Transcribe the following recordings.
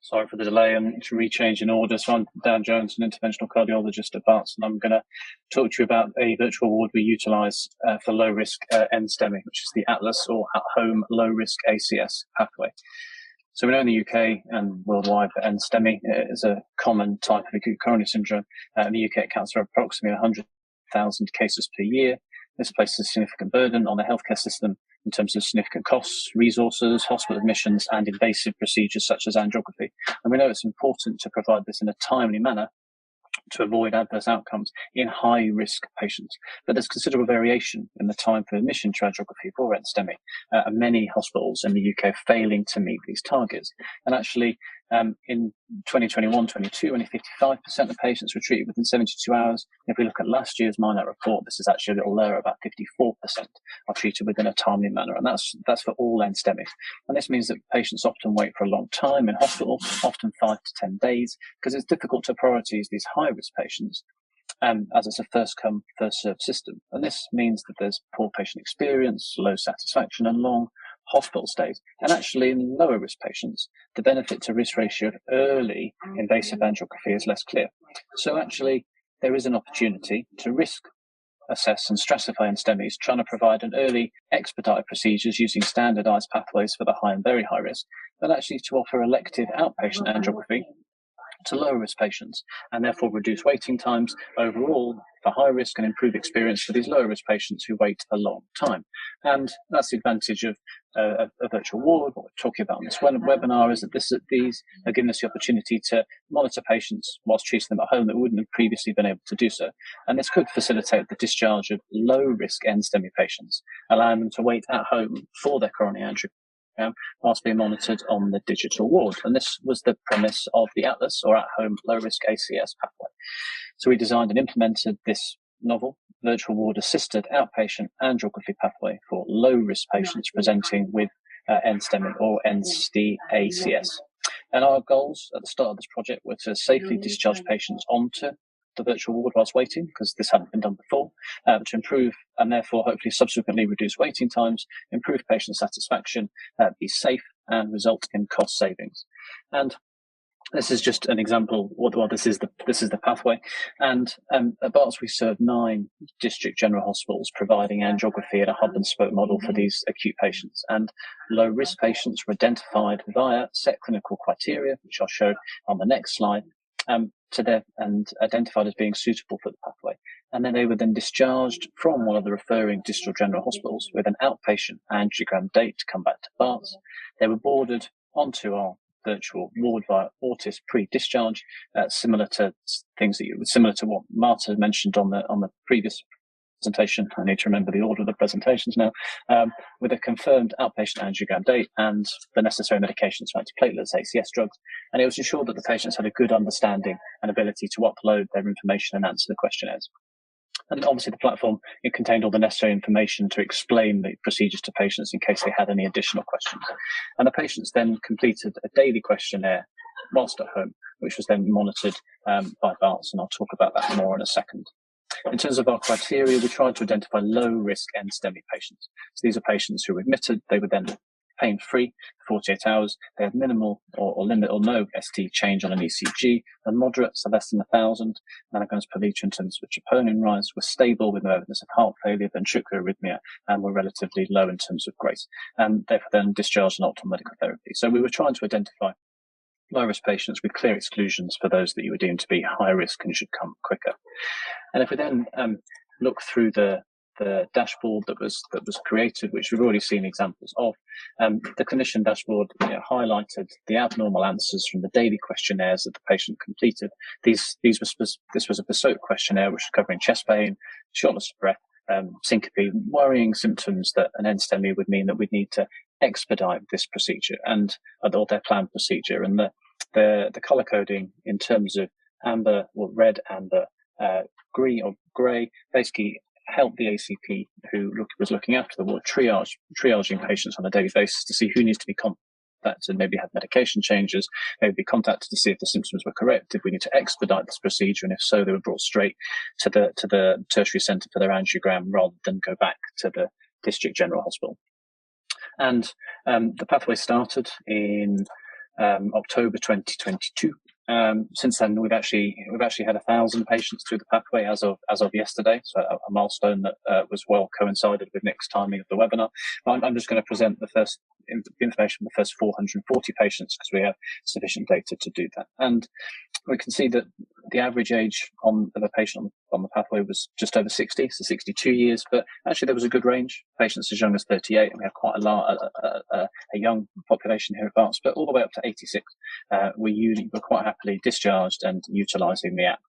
Sorry for the delay and to rechange in order. So I'm Dan Jones, an interventional cardiologist at Barts, and I'm going to talk to you about a virtual ward we utilise for low-risk NSTEMI, which is the Atlas or at-home low-risk ACS pathway. So we know in the UK and worldwide that NSTEMI is a common type of acute coronary syndrome. In the UK, it accounts for approximately 100,000 cases per year. This places a significant burden on the healthcare system in terms of significant costs, resources, hospital admissions, and invasive procedures such as angiography. And we know it's important to provide this in a timely manner to avoid adverse outcomes in high-risk patients. But there's considerable variation in the time for admission to angiography for NSTEMI, and many hospitals in the UK failing to meet these targets. And actually, in 2021-22, only 55% of patients were treated within 72 hours. If we look at last year's MINAT report, this is actually a little lower, about 54% are treated within a timely manner, and that's for all NSTEMI. And this means that patients often wait for a long time in hospital, often 5 to 10 days, because it's difficult to prioritise these high-risk patients, as it's a first-come, first-served system. And this means that there's poor patient experience, low satisfaction, and long hospital stays. And actually, in lower risk patients, the benefit to risk ratio of early invasive angiography is less clear. So actually, there is an opportunity to risk assess and stratify NSTEMIs, trying to provide an early expedite procedures using standardized pathways for the high and very high risk, but actually to offer elective outpatient angiography to lower risk patients, and therefore reduce waiting times overall for high risk and improve experience for these lower risk patients who wait a long time. And that's the advantage of a virtual ward. What we're talking about in this webinar is that these are giving us the opportunity to monitor patients whilst treating them at home that wouldn't have previously been able to do so. And this could facilitate the discharge of low risk NSTEMI patients, allowing them to wait at home for their coronary angiography whilst being monitored on the digital ward. And this was the premise of the Atlas, or at-home low-risk ACS pathway. So we designed and implemented this novel virtual ward-assisted outpatient angiography pathway for low-risk patients presenting with NSTEMI or NSTEACS. And our goals at the start of this project were to safely discharge patients onto the virtual ward whilst waiting, because this hadn't been done before, to improve and therefore hopefully subsequently reduce waiting times, improve patient satisfaction, be safe, and result in cost savings. And this is just an example. Well, this is the pathway. And at Barts, we serve 9 district general hospitals providing angiography at a hub and spoke model for these acute patients. And low risk patients were identified via set clinical criteria, which I'll show on the next slide, and identified as being suitable for the pathway. And then they were then discharged from one of the referring district general hospitals with an outpatient angiogram date to come back to Barts. They were boarded onto our virtual ward via Ortus pre-discharge, similar to what Marta mentioned on the previous presentation. I need to remember the order of the presentations now, with a confirmed outpatient angiogram date and the necessary medications for antiplatelets, ACS drugs. And it was ensured that the patients had a good understanding and ability to upload their information and answer the questionnaires. And obviously the platform, it contained all the necessary information to explain the procedures to patients in case they had any additional questions. And the patients then completed a daily questionnaire whilst at home, which was then monitored by Barts, and I'll talk about that more in a second. In terms of our criteria, we tried to identify low-risk NSTEMI patients. So these are patients who were admitted. They were then pain-free for 48 hours. They had minimal or limit or no ST change on an ECG, and moderate, so less than 1,000 nanograms per litre in terms of troponin rise, were stable with no evidence of heart failure, ventricular arrhythmia, and were relatively low in terms of grace, and therefore then discharged on optimal medical therapy. So we were trying to identify low-risk patients with clear exclusions for those that you were deemed to be high risk and should come quicker. And if we then look through the dashboard that was created, which we've already seen examples of, the clinician dashboard highlighted the abnormal answers from the daily questionnaires that the patient completed. This was a bespoke questionnaire which was covering chest pain, shortness of breath, syncope, worrying symptoms that an NSTEMI would mean that we'd need to expedite this procedure or their planned procedure. And the color coding in terms of amber or red, amber, green or grey, basically helped the ACP who was looking after the ward triaging patients on a daily basis to see who needs to be contacted, maybe have medication changes, maybe be contacted to see if the symptoms were correct, if we need to expedite this procedure, and if so, they were brought straight to the tertiary centre for their angiogram rather than go back to the district general hospital. And the pathway started in October 2022. Since then, we've actually had 1,000 patients through the pathway as of yesterday. So a milestone that was well coincided with Nick's timing of the webinar. I'm just going to present the first information from the first 440 patients because we have sufficient data to do that. And we can see that the average age of a patient on the pathway was just over 60, so 62 years. But actually, there was a good range. Patients as young as 38, and we have quite a young population here at Barts, but all the way up to 86. We're quite happily discharged and utilising the app.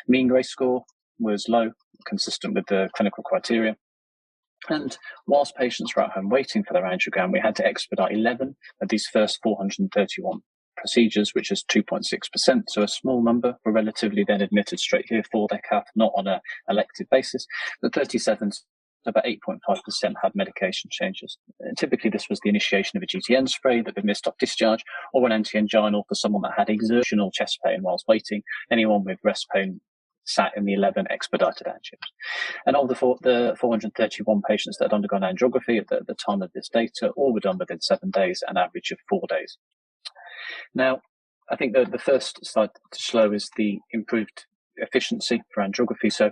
Mean grace score was low, consistent with the clinical criteria. And whilst patients were at home waiting for their angiogram, we had to expedite 11 of these first 431 procedures, which is 2.6%. So a small number were relatively then admitted straight here for their cath, not on an elective basis. But 37, about 8.5% had medication changes. And typically, this was the initiation of a GTN spray that had been missed off discharge, or an anti-anginal for someone that had exertional chest pain whilst waiting. Anyone with rest pain sat in the 11 expedited angios. And of the 431 patients that had undergone angiography at the time of this data, all were done within 7 days, an average of 4 days. Now, I think the first slide to show is the improved efficiency for angiography. So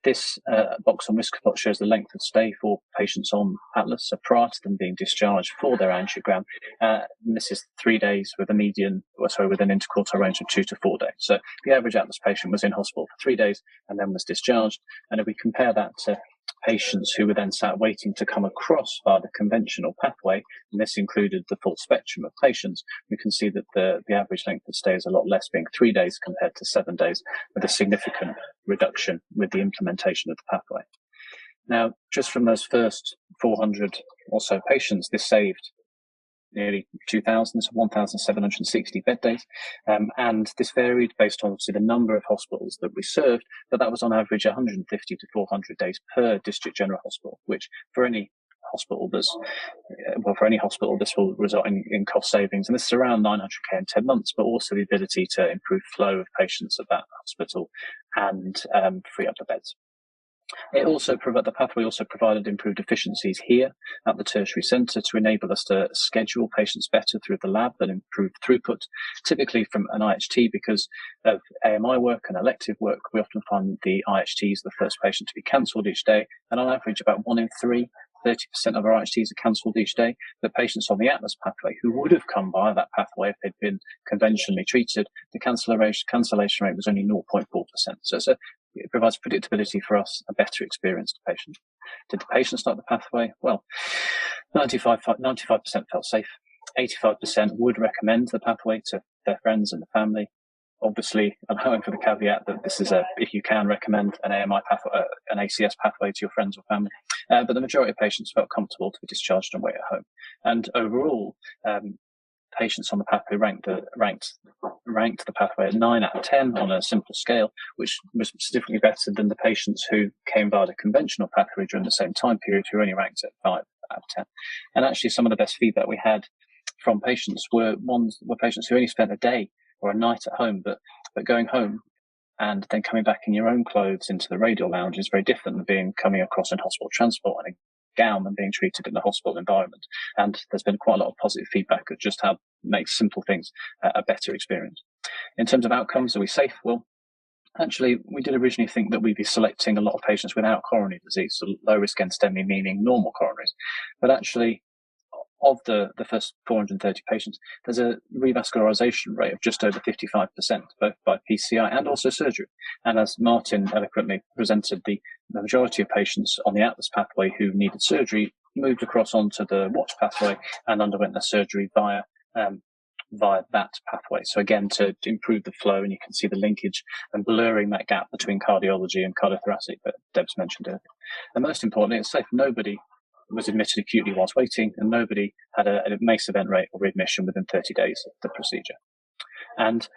this box on risk plot shows the length of stay for patients on Atlas, so prior to them being discharged for their angiogram. And this is 3 days with with an interquartile range of 2 to 4 days. So the average Atlas patient was in hospital for 3 days and then was discharged. And if we compare that to patients who were then sat waiting to come across via the conventional pathway, and this included the full spectrum of patients, we can see that the average length of stay is a lot less, being 3 days compared to 7 days, with a significant reduction with the implementation of the pathway. Now, just from those first 400 or so patients, this saved nearly 2,000, so 1,760 bed days. And this varied based on obviously the number of hospitals that we served, but that was on average 150 to 400 days per district general hospital, which for any hospital, this will result in cost savings. And this is around 900k in 10 months, but also the ability to improve flow of patients at that hospital and free up the beds. The pathway also provided improved efficiencies here at the tertiary centre to enable us to schedule patients better through the lab and improve throughput. Typically from an IHT, because of AMI work and elective work, we often find the IHTs, the first patient, to be cancelled each day. And on average, about 1 in 3, 30% of our IHTs are cancelled each day. The patients on the Atlas pathway who would have come via that pathway if they'd been conventionally treated, the cancellation rate was only 0.4%. So it provides predictability for us, a better experience to patients. Did the patients start the pathway? Well, 95% felt safe. 85% would recommend the pathway to their friends and the family. Obviously, allowing for the caveat that this is if you can recommend an AMI pathway, an ACS pathway to your friends or family. But the majority of patients felt comfortable to be discharged and wait at home. And overall, patients on the pathway ranked the pathway at 9 out of 10 on a simple scale, which was significantly better than the patients who came via the conventional pathway during the same time period, who only ranked at 5 out of 10. And actually, some of the best feedback we had from patients were patients who only spent a day or a night at home, but going home and then coming back in your own clothes into the radial lounge is very different than coming across in hospital transport and gown and being treated in a hospital environment. And there's been quite a lot of positive feedback of just how makes simple things a better experience. In terms of outcomes, are we safe? Well, actually, we did originally think that we'd be selecting a lot of patients without coronary disease, so low risk NSTEMI, meaning normal coronaries. But actually, of the first 430 patients, there's a revascularization rate of just over 55%, both by PCI and also surgery. And as Martin eloquently presented, the majority of patients on the Atlas pathway who needed surgery moved across onto the Watch pathway and underwent their surgery via that pathway. So again, to improve the flow, and you can see the linkage and blurring that gap between cardiology and cardiothoracic that Deb's mentioned earlier. And most importantly, it's safe. Nobody was admitted acutely whilst waiting, and nobody had a MACE event rate or readmission within 30 days of the procedure. And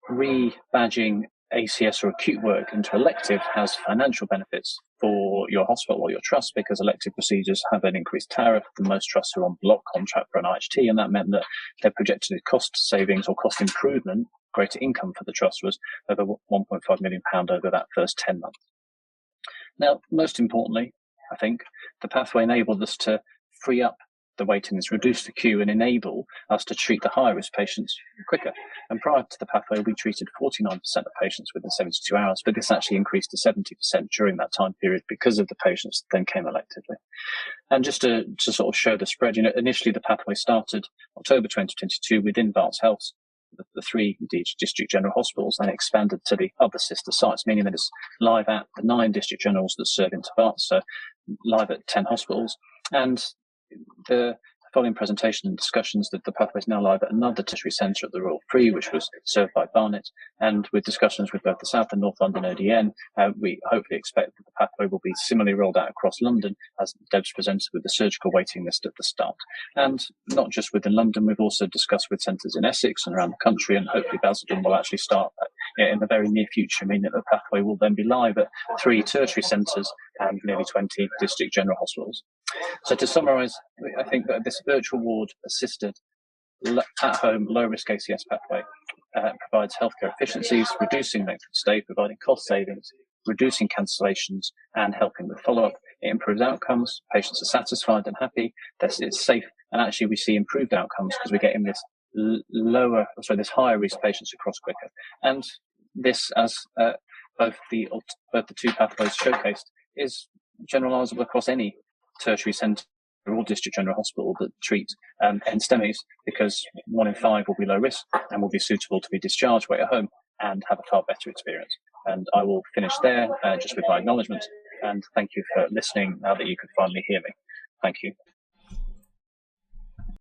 rebadging ACS or acute work into elective has financial benefits for your hospital or your trust, because elective procedures have an increased tariff. Most trusts are on block contract for an IHT, and that meant that their projected cost savings or cost improvement, greater income for the trust, was over £1.5 million over that first 10 months. Now, most importantly, I think the pathway enabled us to free up the waiting list, reduce the queue, and enable us to treat the higher risk patients quicker. And prior to the pathway, we treated 49% of patients within 72 hours, but this actually increased to 70% during that time period because of the patients that then came electively. And just to sort of show the spread, initially the pathway started October 2022 within Ortus-iHealth, the 3 district general hospitals, and expanded to the other sister sites, meaning that it's live at the 9 district generals that serve into Barts, so live at 10 hospitals. And the following presentation and discussions, that the pathway is now live at another tertiary centre at the Royal Free, which was served by Barnet, and with discussions with both the South and North London ODN, we hopefully expect that the pathway will be similarly rolled out across London, as Deb's presented with the surgical waiting list at the start. And not just within London, we've also discussed with centres in Essex and around the country, and hopefully Basildon will actually start in the very near future, meaning that the pathway will then be live at 3 tertiary centres and nearly 20 district general hospitals. So to summarise, I think that this virtual ward assisted at-home low-risk ACS pathway provides healthcare efficiencies, reducing length of stay, providing cost savings, reducing cancellations, and helping with follow-up. It improves outcomes, patients are satisfied and happy, it's safe, and actually we see improved outcomes because we're getting this this higher risk patients across quicker. And this, as both the 2 pathways showcased, is generalisable across any tertiary centre or district general hospital that treat NSTEMIs, because 1 in 5 will be low risk and will be suitable to be discharged, wait at home, and have a far better experience. And I will finish there just with my acknowledgements, and thank you for listening now that you can finally hear me. Thank you.